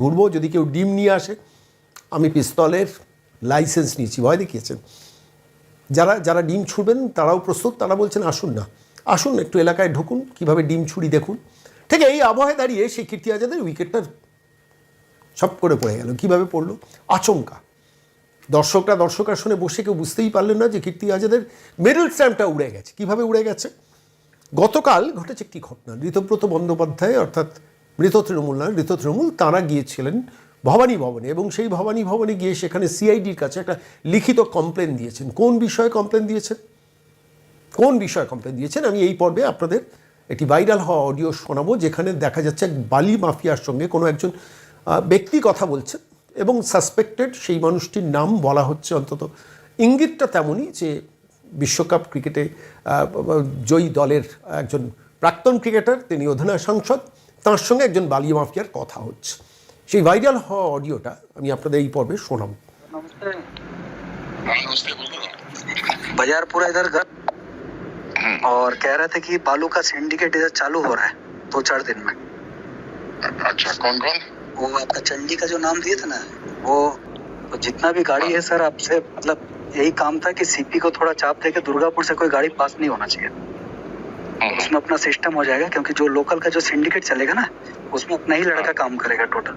ঘুরবো, যদি কেউ ডিম নিয়ে আসে আমি পিস্তলের লাইসেন্স নিয়েছি, ভয় দেখিয়েছেন। যারা যারা ডিম ছুড়বেন তারাও প্রস্তুত, তারা বলছেন আসুন না, আসুন একটু এলাকায় ঢুকুন, কীভাবে ডিম ছুরি দেখুন। ঠিক এই আবহাওয়ায় দাঁড়িয়ে সেই কীর্তি আজাদের উইকেটটা সব করে পড়ে গেল। কীভাবে পড়লো? আচমকা। দর্শক আসনে বসে কেউ বুঝতেই পারলেন না যে কীর্তি আজাদের মিডল স্ট্যাম্পটা উড়ে গেছে। কীভাবে উড়ে গেছে? গতকাল ঘটেছে একটি ঘটনা। ঋতব্রত বন্দ্যোপাধ্যায়, অর্থাৎ মৃত তৃণমূল, তাঁরা গিয়েছিলেন ভবানী ভবনে, এবং সেই ভবানী ভবনে গিয়ে সেখানে সিআইডির কাছে একটা লিখিত কমপ্লেন দিয়েছেন। কোন বিষয়ে কমপ্লেন দিয়েছেন আমি এই পর্বে আপনাদের একটি ভাইরাল হওয়া অডিও শোনাবো, যেখানে দেখা যাচ্ছে এক বালি মাফিয়ার সঙ্গে কোনো একজন ব্যক্তি কথা বলছেন এবং সাসপেক্টেড সেই মানুষটির নাম বলা হচ্ছে। অন্তত ইঙ্গিতটা তেমনই যে বিশ্বকাপ ক্রিকেটে জয়ী দলের একজন প্রাক্তন ক্রিকেটার, তিনি অধিনায়ক সাংসদ, তার সঙ্গে একজন বালি মাফিয়ার কথা হচ্ছে। সেই ভাইরাল হওয়া অডিওটা আমি আপনাদের এই পর্বে শোনাবো। बाजार पूरा इधर और कह रहे थे कि बालू का सिंडिकेट इधर चालू हो रहा है 2-4 दिन में। अच्छा, कौन कौन? वो आपका चंडी का जो नाम दिए थे ना, वो तो जितना भी गाड़ी है सर, आपसे मतलब यही काम था कि सीपी को थोड़ा चाप दे के दुर्गापुर से कोई गाड़ी पास नहीं होना चाहिए। उसमें अपना सिस्टम हो जाएगा, क्योंकि जो लोकल का जो सिंडिकेट चलेगा ना, उसमें अपना ही लड़का काम करेगा टोटल।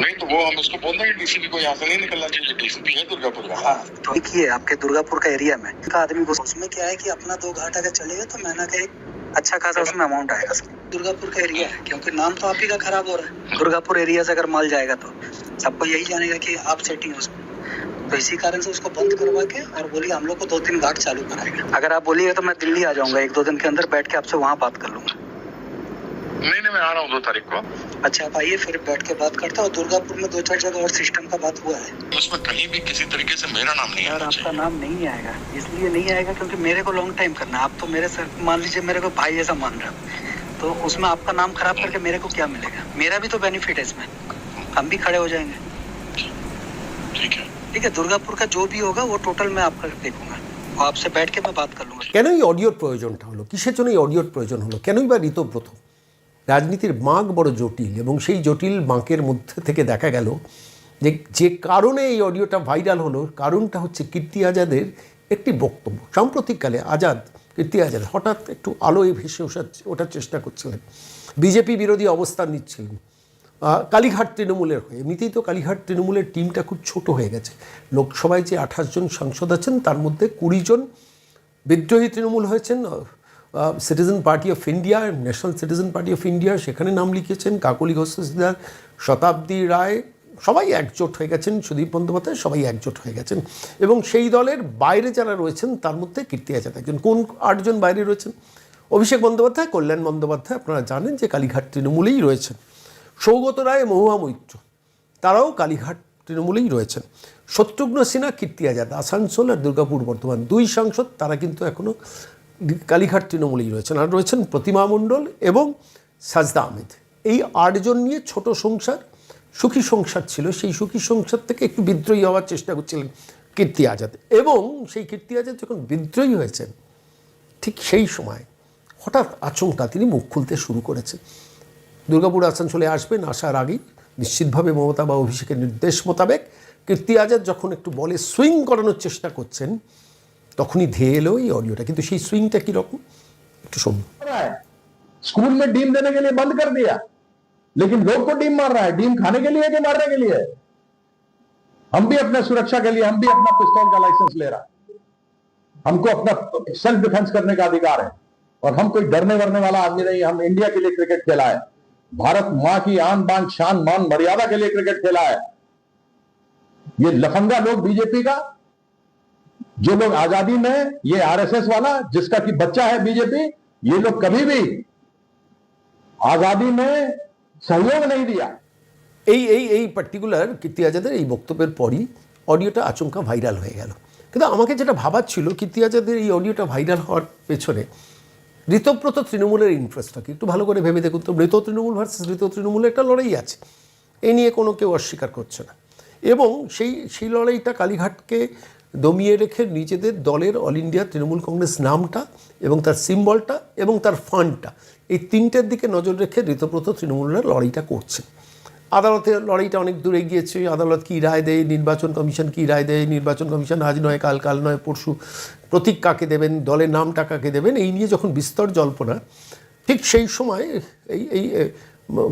नहीं तो वो हम उसको बोल देंगे डीसीपी को यहाँ से नहीं निकलना चाहिए, डीसीपी है दुर्गापुर का। हाँ, तो एक ही है आपके दुर्गापुर का एरिया में का आदमी को। उसमें क्या है कि अपना 2 घाट अगर चलेगा तो महीना का एक अच्छा खासा उसमें अमाउंट आएगा। दुर्गापुर का एरिया है, क्योंकि नाम तो आप ही का खराब हो रहा है। दुर्गापुर एरिया से अगर माल जाएगा तो सबको यही जानेगा कि आप सेटिंग हो उसमें, तो इसी कारण से उसको बंद करवा के और बोलिए हम लोग को 2-3 घाट चालू कराएगा। अगर आप बोलिएगा तो मैं दिल्ली आ जाऊंगा 1-2 दिन के अंदर, बैठ के आपसे वहाँ बात कर लूंगा। नहीं मैं आ रहा हूँ 2 तारीख को। अच्छा, आप आइए, फिर बैठ के बात करता हूँ। दुर्गापुर में 2-4 जगह और सिस्टम का बात हुआ है। उसमें कहीं भी किसी तरीके से मेरा नाम नहीं यार, आपका नाम नहीं आएगा, इसलिए नहीं आएगा क्योंकि मेरे को लॉन्ग टाइम करना है। आप तो मेरे सर मान लीजिए मेरे को भाई जैसा मान रहे हो, तो उसमें आपका नाम खराब करके मेरे को क्या मिलेगा? मेरा भी तो बेनिफिट है इसमें, हम भी खड़े हो जाएंगे। ठीक है, दुर्गापुर का जो भी होगा वो टोटल मैं आपका देखूंगा, आपसे बैठ के मैं बात कर लूंगा। কেন এই অডিওর প্রয়োজনটা হলো? কিসের জন্য এই অডিওর প্রয়োজন হলো? কেনই বা ঋতব্রত? রাজনীতির বাঁক বড় জটিল, এবং সেই জটিল বাঁকের মধ্যে থেকে দেখা গেল যে কারণে এই অডিওটা ভাইরাল হলো, কারণটা হচ্ছে কীর্তি আজাদের একটি বক্তব্য। সাম্প্রতিককালে কীর্তি আজাদ হঠাৎ একটু আলোয় ভেসে ওঠার চেষ্টা করছিলেন, বিজেপি বিরোধী অবস্থান নিচ্ছিলেন কালীঘাট তৃণমূলের হয়ে। এমনিতেই তো কালীঘাট তৃণমূলের টিমটা খুব ছোট হয়ে গেছে। লোকসভায় যে 28 জন সাংসদ আছেন তার মধ্যে 20 জন বিদ্রোহী তৃণমূল হয়েছেন। Citizen party of India, national citizen party of India সেখানে নাম লিখেছেন, কাকলি ঘোষদার, শতাব্দী রায়, সবাই একজোট হয়ে গেছেন, সুদীপ বন্দ্যোপাধ্যায়, সবাই একজোট হয়ে গেছেন। এবং সেই দলের বাইরে যারা রয়েছেন তার মধ্যে কীর্তি আজাদ একজন। কোন 8 জন বাইরে রয়েছেন? অভিষেক বন্দ্যোপাধ্যায়, কল্যাণ বন্দ্যোপাধ্যায়, আপনারা জানেন যে কালীঘাট তৃণমূলেই রয়েছেন। সৌগত রায়, মহুয়া মৈত্র, তারাও কালীঘাট তৃণমূলেই রয়েছেন। শত্রুঘ্ন সিনহা, কীর্তি আজাদ, আসানসোল আর দুর্গাপুর বর্ধমান 2 সাংসদ, তারা কিন্তু এখনও কালীঘাট তৃণমূলেই রয়েছেন। আর রয়েছেন প্রতিমা মণ্ডল এবং সাজদা আহমেদ। এই 8 জন নিয়ে ছোট সংসার, সুখী সংসার ছিল। সেই সুখী সংসার থেকে একটু বিদ্রোহী হওয়ার চেষ্টা করছিলেন কীর্তি আজাদ, এবং সেই কীর্তি আজাদ যখন বিদ্রোহী হয়েছেন ঠিক সেই সময় হঠাৎ আচমকা তিনি মুখ খুলতে শুরু করেছেন। দুর্গাপুর আসানসোলে আসবেন, আসার আগেই নিশ্চিতভাবে মমতা বা অভিষেকের নির্দেশ মোতাবেক কীর্তি আজাদ যখন একটু বলে সুইং করানোর চেষ্টা করছেন, তখনই ধেয়ে এলো এই অডিওটা। কিন্তু সেই সুইংটা কীরকম একটু শুনুন। स्कूल में डीम देने के लिए बंद कर दिया, लेकिन लोग को डीम मार रहा है। डीम खाने के लिए कि मारने के लिए? हम भी अपने सुरक्षा के लिए, हम भी अपना पिस्तौल का लाइसेंस ले रहा है। हमको अपना सेल्फ डिफेंस करने का अधिकार है, और हम कोई डरने वरने वाला आदमी नहीं। हम इंडिया के लिए क्रिकेट खेला है, भारत मां की आन बान शान मान मर्यादा के लिए क्रिकेट खेला है। ये लफंगा लोग बीजेपी का, जो लोग आजादी में, ये आरएसएस वाला जिसका कि बच्चा है बीजेपी, ये लोग कभी भी आजादी में सहयोग नहीं दिया। এই পার্টিকুলার কীর্তি আজাদের এই বক্তব্যের পরই অডিওটা আচমকা ভাইরাল হয়ে গেল। কিন্তু আমাকে যেটা ভাবার ছিল, কীর্তি আজাদের এই অডিওটা ভাইরাল হওয়ার পেছনে ঋতব্রত তৃণমূলের ইন্টারেস্টটা কি একটু ভালো করে ভেবে দেখুন তো। মৃত তৃণমূল ভার্সেস ঋত তৃণমূলের একটা লড়াই আছে, এই নিয়ে কোনো কেউ অস্বীকার করছে না। এবং সেই লড়াইটা কালীঘাটকে দমিয়ে রেখে নিজেদের দলের অল ইন্ডিয়া তৃণমূল কংগ্রেস নামটা এবং তার সিম্বলটা এবং তার ফান্ডটা, এই 3টের দিকে নজর রেখে ঋতব্রত তৃণমূলের লড়াইটা করছে। আদালতে লড়াইটা অনেক দূরে গিয়েছে। আদালত কী রায় দেয়, নির্বাচন কমিশন কী রায় দেয়, নির্বাচন কমিশন আজ নয় কাল, কাল নয় পরশু প্রতীক কাকে দেবেন, দলের নামটা কাকে দেবেন, এই নিয়ে যখন বিস্তর জল্পনা, ঠিক সেই সময় এই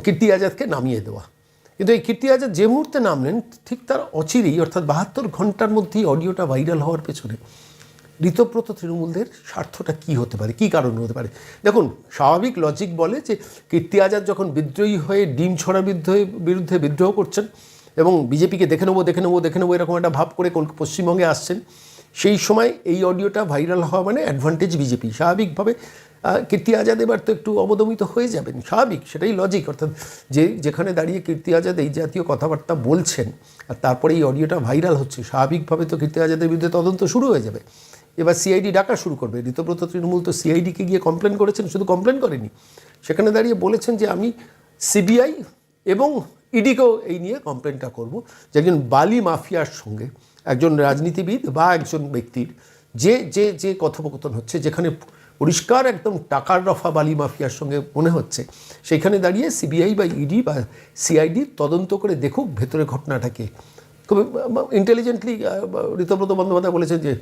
কীর্তি আজাদকে নামিয়ে দেওয়া। কিন্তু এই কীর্তি আজাদ যে মুহূর্তে নামলেন, ঠিক তার অচিরেই অর্থাৎ 72 ঘন্টার মধ্যেই অডিওটা ভাইরাল হওয়ার পেছনে ঋতব্রত তৃণমূলদের স্বার্থটা কী হতে পারে, কী কারণ হতে পারে? দেখুন, স্বাভাবিক লজিক বলে যে কীর্তি আজাদ যখন বিদ্রোহী হয়ে ডিম ছড়া বিরুদ্ধে বিদ্রোহ করছেন এবং বিজেপিকে দেখে নেবো এরকম একটা ভাব করে পশ্চিমবঙ্গে আসছেন, সেই সময় এই অডিওটা ভাইরাল হওয়া মানে অ্যাডভান্টেজ বিজেপি। স্বাভাবিকভাবে কীর্তি আজাদ এবার তো একটু অবদমিত হয়ে যাবেন, স্বাভাবিক, সেটাই লজিক। অর্থাৎ যেখানে দাঁড়িয়ে কীর্তি আজাদ এই জাতীয় কথাবার্তা বলছেন আর তারপরে এই অডিওটা ভাইরাল হচ্ছে, স্বাভাবিকভাবে তো কীর্তি আজাদের বিরুদ্ধে তদন্ত শুরু হয়ে যাবে। এবার সিআইডি ডাকা শুরু করবে। ঋতব্রত তৃণমূল তো সিআইডিকে গিয়ে কমপ্লেন করেছেন, শুধু কমপ্লেন করেনি, সেখানে দাঁড়িয়ে বলেছেন যে আমি সিবিআই এবং ইডিকেও এই নিয়ে কমপ্লেনটা করব যে একজন বালি মাফিয়ার সঙ্গে একজন রাজনীতিবিদ বা একজন ব্যক্তির যে কথোপকথন হচ্ছে, যেখানে পরিষ্কার একদম টাকার রফা বালি মাফিয়ার সঙ্গে মনে হচ্ছে, সেইখানে দাঁড়িয়ে সিবিআই বা ইডি বা সিআইডি তদন্ত করে দেখুক ভেতরে ঘটনাটাকে। খুব ইন্টেলিজেন্টলি ঋতব্রত বন্দ্যোপাধ্যায় বলেছেন যে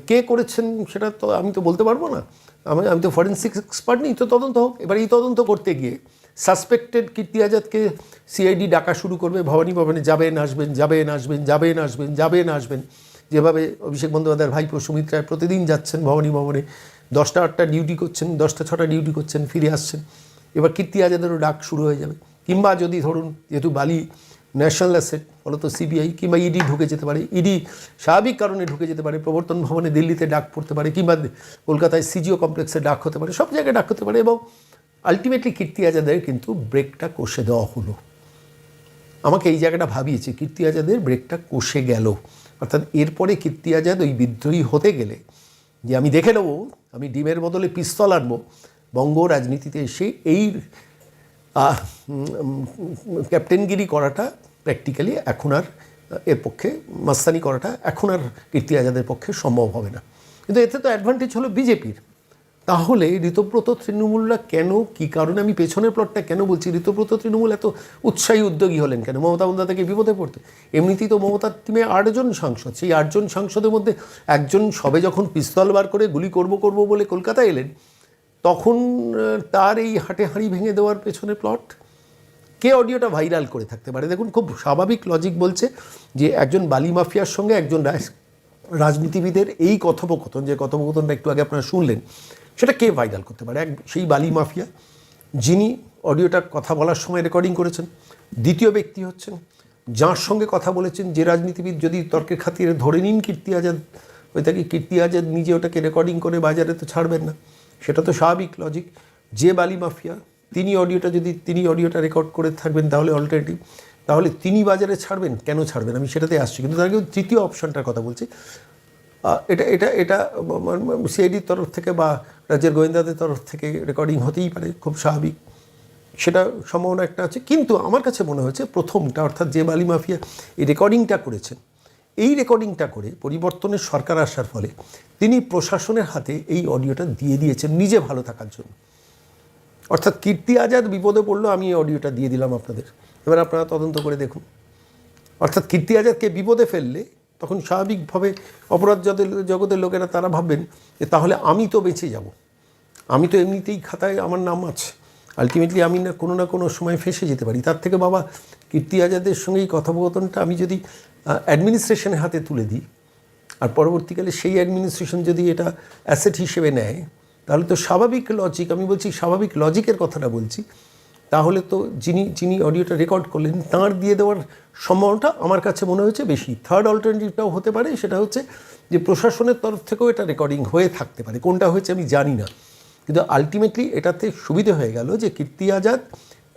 কে করেছেন সেটা তো আমি তো বলতে পারবো না, আমি তো ফরেন্সিক এক্সপার্ট নেই, তো তদন্ত হোক। এবার এই তদন্ত করতে গিয়ে সাসপেক্টেড কীর্তি আজাদকে সিআইডি ডাকা শুরু করবে, ভবানী ভবনে যাবেন আসবেন, যেভাবে অভিষেক বন্দ্যোপাধ্যায়ের ভাইপো সুমিত রায় প্রতিদিন যাচ্ছেন ভবানী ভবনে, 10টা 8টা ডিউটি করছেন, 10টা 6টা ডিউটি করছেন, ফিরে আসছেন। এবার কীর্তি আজাদেরও ডাক শুরু হয়ে যাবে। কিংবা যদি ধরুন, যেহেতু বালি ন্যাশনাল অ্যাসেট, ফলত সিবিআই কিংবা ইডি ঢুকে যেতে পারে, ইডি স্বাভাবিক কারণে ঢুকে যেতে পারে, প্রবর্তন ভবনে দিল্লিতে ডাক পড়তে পারে, কিংবা কলকাতায় সিজিও কমপ্লেক্সে ডাক হতে পারে, সব জায়গায় ডাক হতে পারে, এবং আলটিমেটলি কীর্তি আজাদের কিন্তু ব্রেকটা কষে দেওয়া হলো। আমাকে এই জায়গাটা ভাবিয়েছে, কীর্তি আজাদের ব্রেকটা কষে গেল। অর্থাৎ এরপরে কীর্তি আজাদ ওই বিদ্রোহী হতে গেলে যে আমি দেখে নেবো, আমি ডিমের বদলে পিস্তল আনবো, বঙ্গ রাজনীতিতে এসে এই ক্যাপ্টেনগিরি করাটা প্র্যাকটিক্যালি এখন আর এর পক্ষে, মাস্তানি করাটা এখন আর কীর্তি আজাদের পক্ষে সম্ভব হবে না। কিন্তু এতে তো অ্যাডভান্টেজ হলো বিজেপির। তাহলে ঋতব্রত তৃণমূলরা কেন, কী কারণে, আমি পেছনের প্লটটা কেন বলছি, ঋতব্রত তৃণমূল এত উৎসাহী উদ্যোগী হলেন কেন মমতা বন্দ্যোপাধ্যায়কে বিপদে পড়তে? এমনিতেই তো মমতার টিমে 8 জন সাংসদ, সেই 8 জন সাংসদের মধ্যে একজন সবে যখন পিস্তল বার করে গুলি করব বলে কলকাতায় এলেন, তখন তার এই হাটে হাঁড়ি ভেঙে দেওয়ার পেছনে প্লট কে অডিওটা ভাইরাল করে থাকতে পারে? দেখুন, খুব স্বাভাবিক লজিক বলছে যে একজন বালি মাফিয়ার সঙ্গে একজন রাজনীতিবিদের এই কথোপকথন, যে কথোপকথনটা একটু আগে আপনারা শুনলেন, সেটা কে ভাইরাল করতে পারে? সেই বালি মাফিয়া যিনি অডিওটার কথা বলার সময় রেকর্ডিং করেছেন, দ্বিতীয় ব্যক্তি হচ্ছেন যার সঙ্গে কথা বলেছেন যে রাজনীতিবিদ, যদি তর্কের খাতিরে ধরে নিন কীর্তি আজাদ হয়ে থাকে, কীর্তি আজাদ নিজে ওটাকে রেকর্ডিং করে বাজারে তো ছাড়বেন না, সেটা তো স্বাভাবিক লজিক। যে বালি মাফিয়া তিনি অডিওটা রেকর্ড করে থাকবেন, তাহলে অল্টারনেটিভ, তাহলে তিনি বাজারে ছাড়বেন, কেন ছাড়বেন? আমি সেটাতে আসছি। কিন্তু তার কিন্তু তৃতীয় অপশানটার কথা বলছি, এটা সিআইডির তরফ থেকে বা রাজ্যের গোয়েন্দাদের তরফ থেকে রেকর্ডিং হতেই পারে, খুব স্বাভাবিক, সেটা সম্ভাবনা একটা আছে। কিন্তু আমার কাছে মনে হয়েছে প্রথমটা, অর্থাৎ যে বালি মাফিয়া এই রেকর্ডিংটা করেছেন, এই রেকর্ডিংটা করে পরিবর্তনের সরকার আসার ফলে তিনি প্রশাসনের হাতে এই অডিওটা দিয়ে দিয়েছেন নিজে ভালো থাকার জন্য। অর্থাৎ কীর্তি আজাদ বিপদে পড়লো, আমি এই অডিওটা দিয়ে দিলাম আপনাদের, এবার আপনারা তদন্ত করে দেখুন। অর্থাৎ কীর্তি আজাদকে বিপদে ফেললে তখন স্বাভাবিকভাবে অপরাধ জগতের লোকেরা তারা ভাববেন যে তাহলে আমি তো বেঁচে যাব, আমি তো এমনিতেই খাতায় আমার নাম আছে, আলটিমেটলি আমি না কোনো সময় ফেঁসে যেতে পারি। তার থেকে বাবা কীর্তি আজাদের সঙ্গে এই কথোপকথনটা আমি যদি অ্যাডমিনিস্ট্রেশনের হাতে তুলে দিই, আর পরবর্তীকালে সেই অ্যাডমিনিস্ট্রেশন যদি এটা অ্যাসেট হিসেবে নেয়, তাহলে তো স্বাভাবিক লজিক, আমি বলছি স্বাভাবিক লজিকের কথাটা বলছি, তাহলে তো যিনি অডিওটা রেকর্ড করলেন তাঁর দিয়ে দেওয়ার সম্ভাবনাটা আমার কাছে মনে হয়েছে বেশি। থার্ড অল্টারনেটিভটাও হতে পারে, সেটা হচ্ছে যে প্রশাসনের তরফ থেকেও এটা রেকর্ডিং হয়ে থাকতে পারে, কোনটা হয়েছে আমি জানি না। কিন্তু আলটিমেটলি এটাতে সুবিধে হয়ে গেল যে কীর্তি আজাদ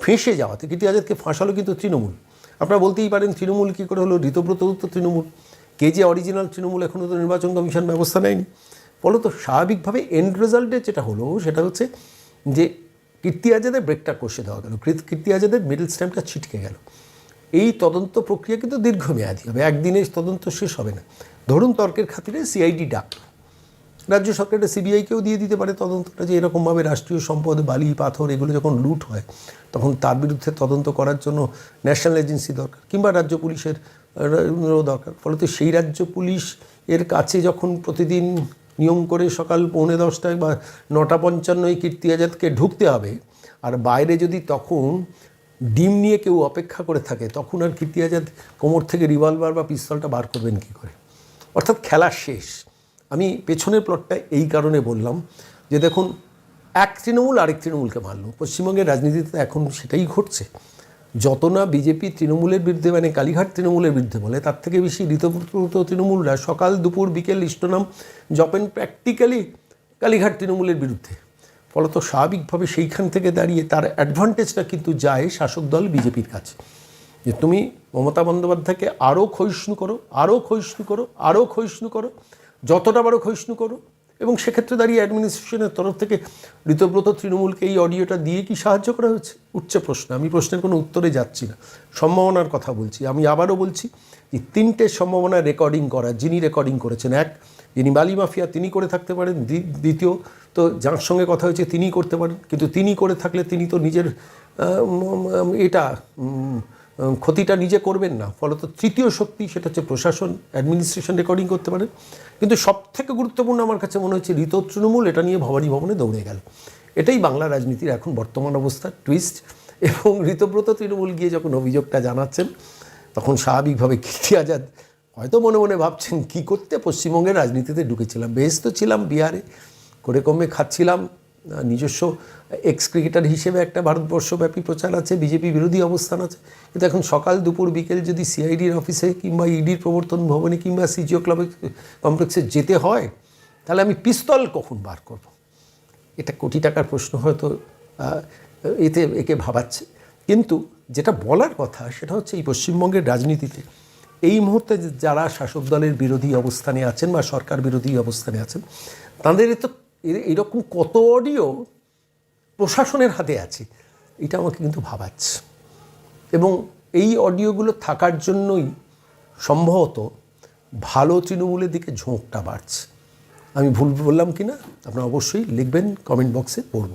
ফেঁসে যাওয়াতে, কীর্তি আজাদকে ফাঁসালো কিন্তু তৃণমূল। আপনারা বলতেই পারেন তৃণমূল কী করে হলো, ঋতব্রত তো তৃণমূল, কে যে অরিজিনাল তৃণমূল এখনও তো নির্বাচন কমিশন ব্যবস্থা নেয়নি। ফলত স্বাভাবিকভাবে এন্ড রেজাল্টে যেটা হলো সেটা হচ্ছে যে কীর্তি আজাদের ব্রেকটা কষে দেওয়া গেল, কীর্তি আজাদের মিডল স্ট্যাম্পটা ছিটকে গেল। এই তদন্ত প্রক্রিয়া কিন্তু দীর্ঘমেয়াদী হবে, একদিনে তদন্ত শেষ হবে না। ধরুন তর্কের খাতিরে সিআইডি ডাক, রাজ্য সরকারটা সিবিআইকেও দিয়ে দিতে পারে তদন্তটা, যে এরকমভাবে রাষ্ট্রীয় সম্পদ বালি পাথর এগুলো যখন লুট হয় তখন তার বিরুদ্ধে তদন্ত করার জন্য ন্যাশনাল এজেন্সি দরকার, কিংবা রাজ্য পুলিশের দরকার। ফলে তো সেই রাজ্য পুলিশ এর কাছে যখন প্রতিদিন নিয়ম করে সকাল 9:45 বা 9:55 কীর্তি আজাদকে ঢুকতে হবে, আর বাইরে যদি তখন ডিম নিয়ে কেউ অপেক্ষা করে থাকে, তখন আর কীর্তি আজাদ কোমর থেকে রিভলভার বা পিস্তলটা বার করবেন কী করে? অর্থাৎ খেলা শেষ। আমি পেছনের প্লটটা এই কারণে বললাম যে দেখুন, এক তৃণমূল আরেক তৃণমূলকে মারল। পশ্চিমবঙ্গের রাজনীতিতে এখন সেটাই ঘটছে। যত না বিজেপি তৃণমূলের বিরুদ্ধে, মানে কালীঘাট তৃণমূলের বিরুদ্ধে বলে, তার থেকে বেশি ঋতব্রত তৃণমূলরা সকাল দুপুর বিকেল ইষ্টনাম জপেন প্র্যাকটিক্যালি কালীঘাট তৃণমূলের বিরুদ্ধে। ফলত স্বাভাবিকভাবে সেইখান থেকে দাঁড়িয়ে তার অ্যাডভান্টেজটা কিন্তু যায় শাসক দল বিজেপির কাছে, যে তুমি মমতা বন্দ্যোপাধ্যায়কে আরও ক্ষয়িষ্ণু করো, আরও ক্ষয়িষ্ণু করো, আরও ক্ষয়িষ্ণু করো, যতটা বড় ক্ষয়িষ্ণু করো। এবং সেক্ষেত্রে দাঁড়িয়ে অ্যাডমিনিস্ট্রেশনের তরফ থেকে ঋতব্রত তৃণমূলকে এই অডিওটা দিয়ে কি সাহায্য করা হয়েছে? উঠছে প্রশ্ন। আমি প্রশ্নের কোনো উত্তরে যাচ্ছি না, সম্ভাবনার কথা বলছি। আমি আবারও বলছি যে 3টে সম্ভাবনা রেকর্ডিং করা, যিনি রেকর্ডিং করেছেন, এক, যিনি বালি মাফিয়া তিনি করে থাকতে পারেন, দ্বিতীয় তো যার সঙ্গে কথা হয়েছে তিনিই করতে পারেন, কিন্তু তিনি করে থাকলে তিনি তো নিজের ক্ষতিটা নিজে করবেন না। ফলত তৃতীয় শক্তি, সেটা হচ্ছে প্রশাসন, অ্যাডমিনিস্ট্রেশন রেকর্ডিং করতে পারেন। কিন্তু সবথেকে গুরুত্বপূর্ণ আমার কাছে মনে হচ্ছে ঋত তৃণমূল এটা নিয়ে ভবানী ভবনে দৌড়ে গেল। এটাই বাংলা রাজনীতির এখন বর্তমান অবস্থার টুইস্ট। এবং ঋতব্রত তৃণমূল গিয়ে যখন অভিযোগটা জানাচ্ছেন, তখন স্বাভাবিকভাবে কীর্তি আজাদ হয়তো মনে মনে ভাবছেন কী করতে পশ্চিমবঙ্গের রাজনীতিতে ঢুকেছিলাম। বেশ তো ছিলাম বিহারে, করে কমে খাচ্ছিলাম, নিজস্ব এক্স ক্রিকেটার হিসেবে একটা ভারতবর্ষব্যাপী প্রচার আছে, বিজেপি বিরোধী অবস্থান আছে। কিন্তু এখন সকাল দুপুর বিকেল যদি সিআইডির অফিসে কিংবা ইডির প্রবর্তন ভবনে কিংবা সিজিও কমপ্লেক্সে যেতে হয়, তাহলে আমি পিস্তল কখন বার করব? এটা কোটি টাকার প্রশ্ন হয়তো একে ভাবাচ্ছে। কিন্তু যেটা বলার কথা সেটা হচ্ছে, এই পশ্চিমবঙ্গের রাজনীতিতে এই মুহূর্তে যারা শাসক দলের বিরোধী অবস্থানে আছেন বা সরকার বিরোধী অবস্থানে আছেন, তাদের তো এরকম কত অডিও প্রশাসনের হাতে আছে, এটা আমাকে কিন্তু ভাবাচ্ছে। এবং এই অডিওগুলো থাকার জন্যই সম্ভবত ভালো তৃণমূলের দিকে ঝোঁকটা বাড়ছে। আমি ভুল বললাম কি না আপনারা অবশ্যই লিখবেন, কমেন্ট বক্সে পড়ব।